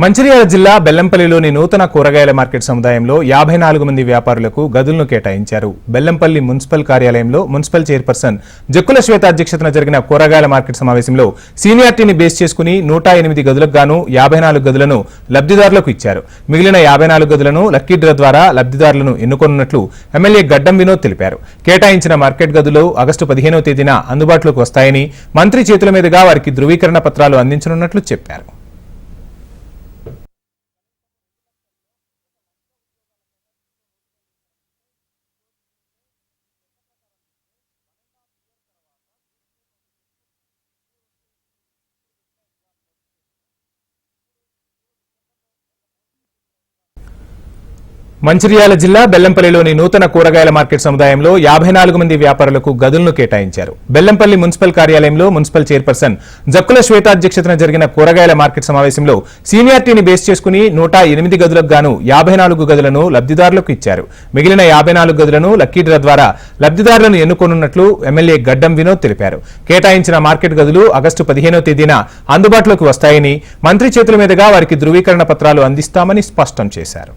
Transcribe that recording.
మంచిర్యాల జిల్లా బెల్లంపల్లిలోని నూతన కూరగాయల మార్కెట్ సముదాయంలో 54 మంది వ్యాపారులకు గదులను కేటాయించారు. బెల్లంపల్లి మున్సిపల్ కార్యాలయంలో మున్సిపల్ చైర్పర్సన్ జక్కుల శ్వేత అధ్యక్షతన జరిగిన కూరగాయల మార్కెట్ సమావేశంలో సీనియారిటీని బేస్ చేసుకుని 108 గదులకు గాను 54 గదులను లబ్ధిదారులకు ఇచ్చారు. మిగిలిన 54 గదులను లక్కీ డ్రా ద్వారా లబ్ధిదారులను ఎన్నుకోనున్నట్లు ఎమ్మెల్యే గడ్డం వినోద్ తెలిపారు. కేటాయించిన మార్కెట్ గదులు ఆగస్టు 15వ తేదీన అందుబాటులోకి వస్తాయని, మంత్రి చేతుల మీదుగా వారికి ధృవీకరణ పత్రాలు అందించనున్నట్లు చెప్పారు. మంచిర్యాల జిల్లా బెల్లంపల్లిలోని నూతన కూరగాయల మార్కెట్ సముదాయంలో 54 మంది వ్యాపారులకు గదులను కేటాయించారు. బెల్లంపల్లి మున్సిపల్ కార్యాలయంలో మున్సిపల్ చైర్పర్సన్ జక్కుల శ్వేత అధ్యక్షతన జరిగిన కూరగాయల మార్కెట్ సమావేశంలో సీనియారిటీని బేస్ చేసుకుని 108 గదులకు గాను 54 గదులను లబ్ధిదారులకు ఇచ్చారు. మిగిలిన 54 గదులను లక్కీ డ్రా ద్వారా లబ్ధిదారులను ఎన్నుకోనున్నట్లు ఎమ్మెల్యే గడ్డం వినోద్ తెలిపారు. కేటాయించిన మార్కెట్ గదులు ఆగస్టు 15వ తేదీన అందుబాటులోకి వస్తాయని, మంత్రి చేతుల మీదుగా వారికి ధృవీకరణ పత్రాలు అందిస్తామని స్పష్టం చేశారు.